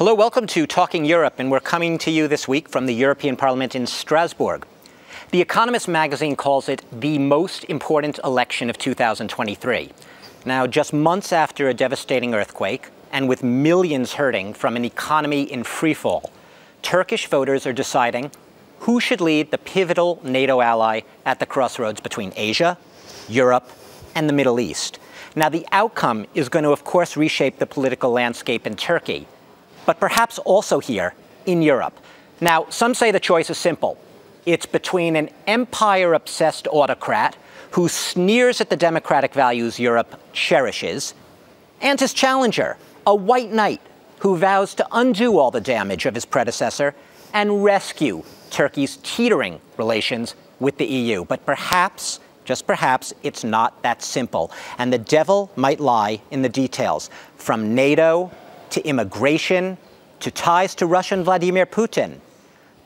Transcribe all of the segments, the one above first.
Hello, welcome to Talking Europe, and we're coming to you this week from the European Parliament in Strasbourg. The Economist magazine calls it the most important election of 2023. Now, just months after a devastating earthquake, and with millions hurting from an economy in freefall, Turkish voters are deciding who should lead the pivotal NATO ally at the crossroads between Asia, Europe, and the Middle East. Now, the outcome is going to, of course, reshape the political landscape in Turkey, but perhaps also here in Europe. Now, some say the choice is simple. It's between an empire-obsessed autocrat who sneers at the democratic values Europe cherishes, and his challenger, a white knight who vows to undo all the damage of his predecessor and rescue Turkey's teetering relations with the EU. But perhaps, just perhaps, it's not that simple. And the devil might lie in the details, from NATO to immigration to ties to Russian Vladimir Putin.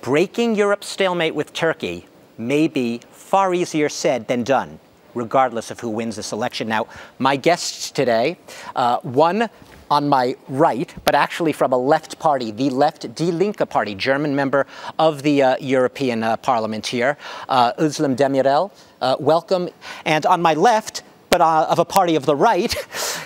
Breaking Europe's stalemate with Turkey may be far easier said than done, regardless of who wins this election. Now, my guests today, one on my right, but actually from a left party, the left Die Linke party, German member of the European Parliament here, Özlem Demirel, welcome. And on my left, but of a party of the right,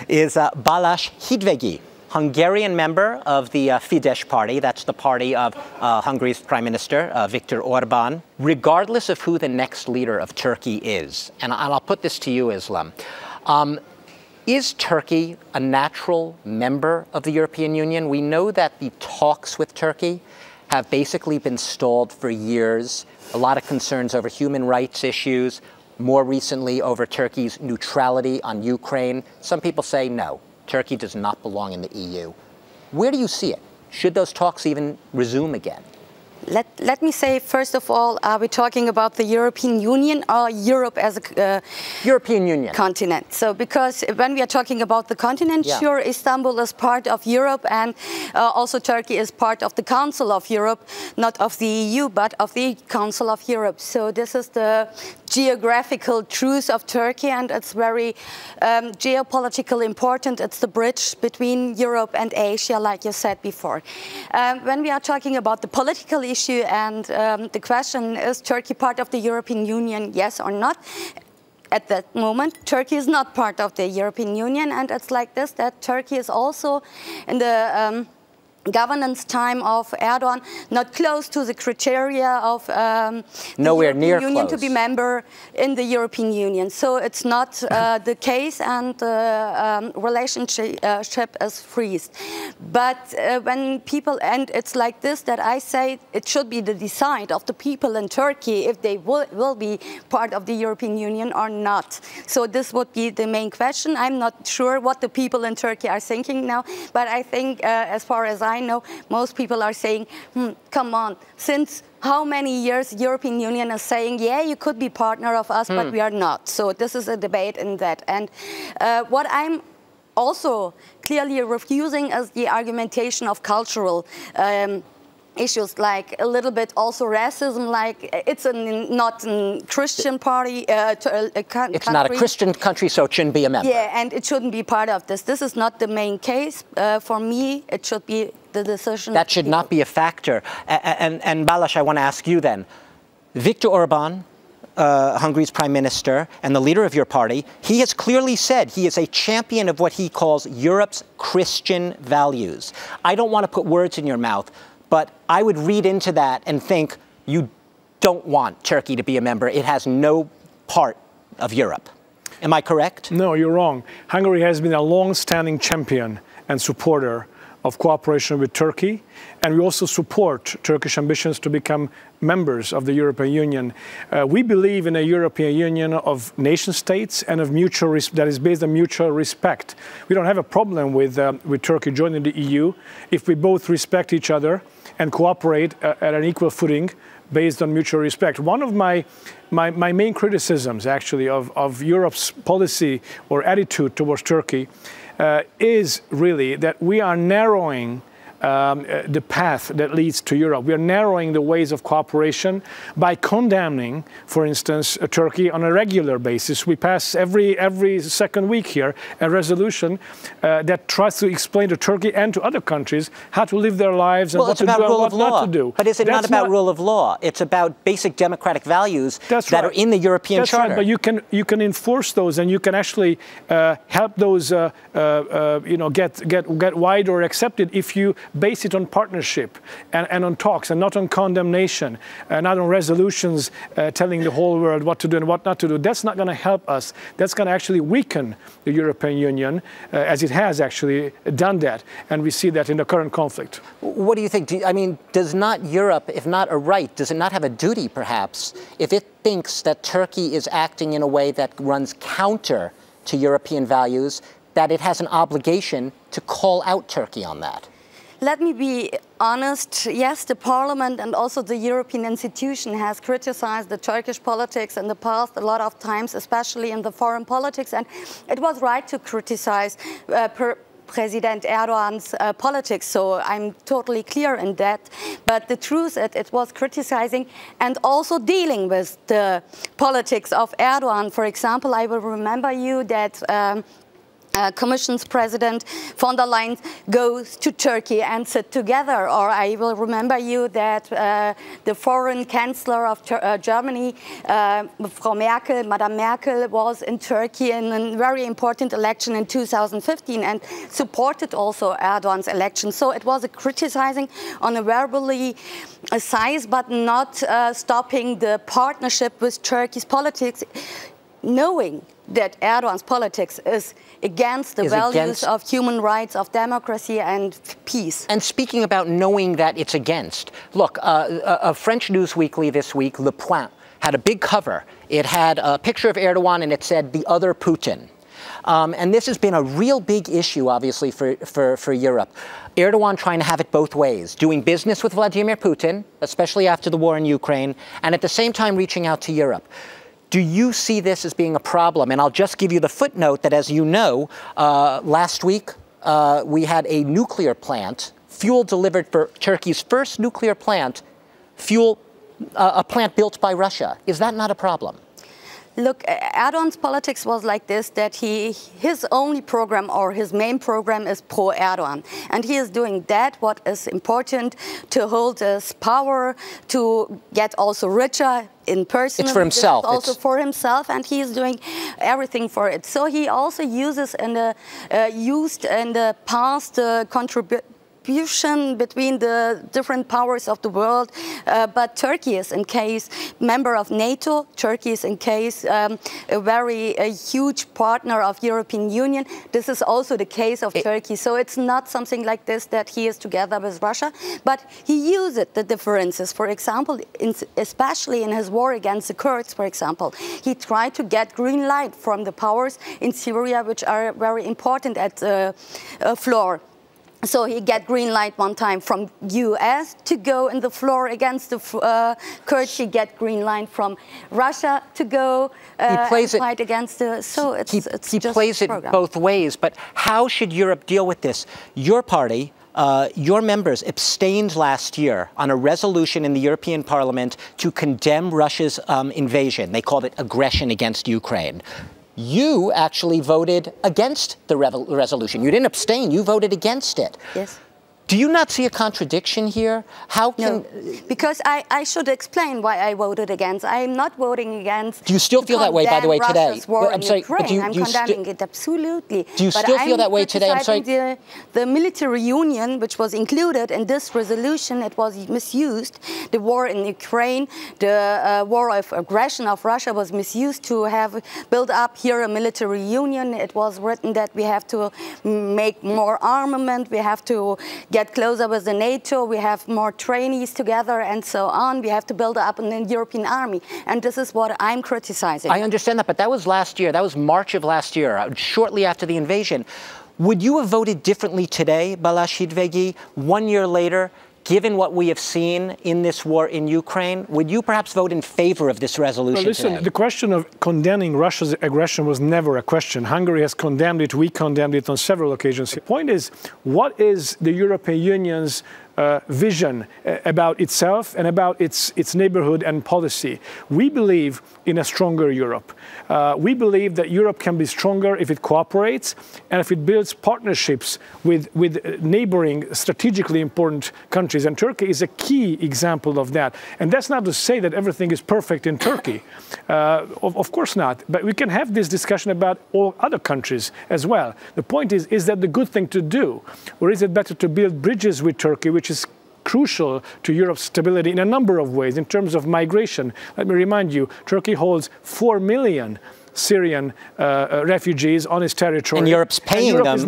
is Balázs Hidvégi, Hungarian member of the Fidesz party. That's the party of Hungary's Prime Minister, Viktor Orbán. Regardless of who the next leader of Turkey is, and I'll put this to you, Özlem, is Turkey a natural member of the European Union? We know that the talks with Turkey have basically been stalled for years. A lot of concerns over human rights issues, more recently over Turkey's neutrality on Ukraine. Some people say no, Turkey does not belong in the EU. Where do you see it? Should those talks even resume again? Let me say, first of all, are we talking about the European Union or Europe as a European Union continent? So, because when we are talking about the continent, sure, Istanbul is part of Europe, and also Turkey is part of the Council of Europe, not of the EU, but of the Council of Europe. So this is the geographical truth of Turkey, and it's very geopolitically important. It's the bridge between Europe and Asia, like you said before. When we are talking about the political issue and the question, is Turkey part of the European Union, yes or not? At that moment, Turkey is not part of the European Union, and it's like this, that Turkey is also in the governance time of Erdogan, not close to the criteria of nowhere the near European Union close to be member in the European Union. So it's not the case, and the relationship is freezed. But when people, and it's like this, that I say it should be the decide of the people in Turkey if they will be part of the European Union or not. So this would be the main question. I'm not sure what the people in Turkey are thinking now, but I think as far as I know, most people are saying, come on, since how many years the European Union is saying, yeah, you could be partner of us, but we are not. So this is a debate in that. And what I'm also clearly refusing is the argumentation of cultural issues, like a little bit also racism, like it's not a Christian party. It's not a Christian country, so it shouldn't be a member. Yeah, and it shouldn't be part of this. This is not the main case. For me, it should be the decision. That should not be a factor. And Balázs, I want to ask you then, Viktor Orbán, Hungary's Prime Minister and the leader of your party, he has clearly said he is a champion of what he calls Europe's Christian values. I don't want to put words in your mouth, but I would read into that and think you don't want Turkey to be a member. It has no part of Europe. Am I correct? No, you're wrong. Hungary has been a long-standing champion and supporter of cooperation with Turkey, and we also support Turkish ambitions to become members of the European Union. We believe in a European Union of nation states and of that is based on mutual respect. We don't have a problem with Turkey joining the EU if we both respect each other and cooperate at an equal footing based on mutual respect. One of my main criticisms, actually, of Europe's policy or attitude towards Turkey is really that we are narrowing the path that leads to Europe. We are narrowing the ways of cooperation by condemning, for instance, Turkey on a regular basis. We pass every second week here a resolution that tries to explain to Turkey and to other countries how to live their lives and what to do and what not to do. But is it not about rule of law? It's about basic democratic values that are in the European Charter. Right, but you can enforce those, and you can actually help those get wider accepted if you base it on partnership and on talks and not on condemnation, not on resolutions telling the whole world what to do and what not to do. That's not going to help us. That's going to actually weaken the European Union, as it has actually done that, and we see that in the current conflict. What do you think? I mean, does not Europe, if not a right, does it not have a duty, perhaps, if it thinks that Turkey is acting in a way that runs counter to European values, that it has an obligation to call out Turkey on that? Let me be honest. Yes, the Parliament and also the European institution has criticized the Turkish politics in the past a lot of times, especially in the foreign politics, and it was right to criticize President Erdogan's politics, so I'm totally clear in that. But the truth is it was criticizing and also dealing with the politics of Erdogan. For example, I will remember you that Commission's President von der Leyen goes to Turkey and sit together. Or I will remember you that the foreign chancellor of Germany, Frau Merkel, Madame Merkel, was in Turkey in a very important election in 2015 and supported also Erdogan's election. So it was a criticizing on a verbally size, but not stopping the partnership with Turkey's politics, knowing that Erdogan's politics is against the values of human rights, of democracy and peace. And speaking about knowing that it's against, look, a French news weekly this week, Le Point, had a big cover. It had a picture of Erdogan and it said, "The other Putin." And this has been a real big issue, obviously, for Europe. Erdogan trying to have it both ways, doing business with Vladimir Putin, especially after the war in Ukraine, and at the same time reaching out to Europe. Do you see this as being a problem? And I'll just give you the footnote that, as you know, last week we had a nuclear plant, fuel delivered for Turkey's first nuclear plant, a plant built by Russia. Is that not a problem? Look, Erdogan's politics was like this, that his only program or his main program is pro-Erdogan. And he is doing that, what is important, to hold his power, to get also richer in person. It's for himself. It's also for himself, and he is doing everything for it. So he also uses used in the past contribution between the different powers of the world, but Turkey is in case member of NATO. Turkey is in case a huge partner of European Union. This is also the case of Turkey. So it's not something like this that he is together with Russia, but he uses the differences. For example, especially in his war against the Kurds, for example, he tried to get green light from the powers in Syria, which are very important at the floor. So he get green light one time from US to go in the floor against the Kurds. He get green light from Russia to go and fight against the. So it's he plays it both ways. But how should Europe deal with this? Your party, your members abstained last year on a resolution in the European Parliament to condemn Russia's invasion. They called it aggression against Ukraine. You actually voted against the resolution. You didn't abstain, you voted against it. Yes. Do you not see a contradiction here? How can... No, because I should explain why I voted against. I am not voting against... Do you still feel that way, by the way, today? I'm sorry, but I'm condemning it, absolutely. Do you still feel that way today? I'm sorry. The military union, which was included in this resolution, it was misused. The war in Ukraine, the war of aggression of Russia was misused to have built up here a military union. It was written that we have to make more armament, we have to get closer with the NATO, we have more trainees together and so on. We have to build up an European army. And this is what I'm criticizing. I understand that, but that was last year. That was March of last year, shortly after the invasion. Would you have voted differently today, Balazs Hidvegi, 1 year later, Given what we have seen in this war in Ukraine, would you perhaps vote in favor of this resolution Well, listen, today? the question of condemning Russia's aggression was never a question. Hungary has condemned it. We condemned it on several occasions. The point is, what is the European Union's vision about itself and about its neighborhood and policy? We believe in a stronger Europe. We believe that Europe can be stronger if it cooperates and if it builds partnerships with neighboring, strategically important countries. And Turkey is a key example of that. And that's not to say that everything is perfect in Turkey. Of course not. But we can have this discussion about all other countries as well. The point is that the good thing to do? Or is it better to build bridges with Turkey, which is crucial to Europe's stability in a number of ways, in terms of migration? Let me remind you, Turkey holds 4 million Syrian refugees on its territory. And Europe's paying them.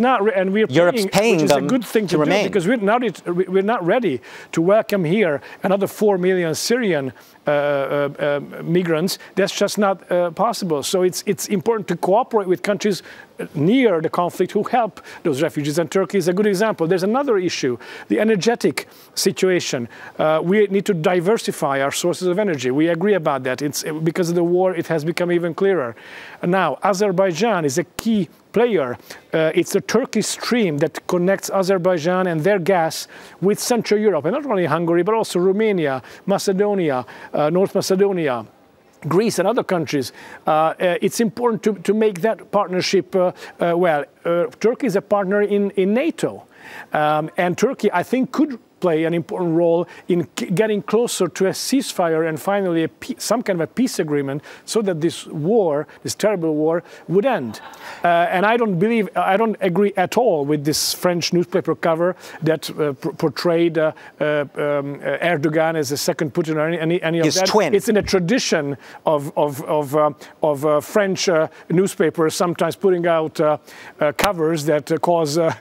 Europe's paying which is a good thing to remain. do, because we're not ready to welcome here another 4 million Syrian migrants. That's just not possible. So it's important to cooperate with countries near the conflict who help those refugees, and Turkey is a good example. There's another issue, the energetic situation. We need to diversify our sources of energy. We agree about that. Because of the war, it has become even clearer. Now, Azerbaijan is a key player. It's the Turkish stream that connects Azerbaijan and their gas with Central Europe, and not only Hungary, but also Romania, Macedonia, North Macedonia, Greece and other countries. It's important to make that partnership well. Turkey is a partner in NATO, and Turkey, I think, could play an important role in getting closer to a ceasefire and finally some kind of a peace agreement, so that this war, this terrible war, would end. And I don't agree at all with this French newspaper cover that portrayed Erdogan as a second Putin or any of His that. twin. It's in a tradition of French newspapers sometimes putting out covers that cause a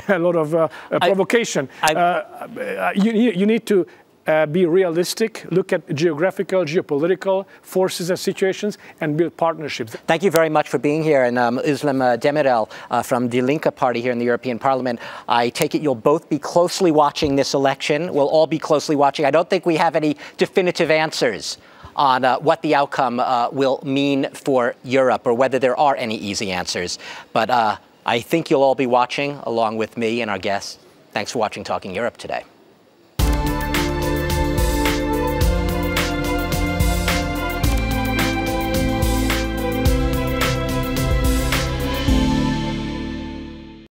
lot of provocation. You need to be realistic, look at geographical, geopolitical forces and situations, and build partnerships. Thank you very much for being here. And Islam Demirel from the Linke Party here in the European Parliament, I take it you'll both be closely watching this election. We'll all be closely watching. I don't think we have any definitive answers on what the outcome will mean for Europe, or whether there are any easy answers. But I think you'll all be watching along with me and our guests. Thanks for watching Talking Europe today.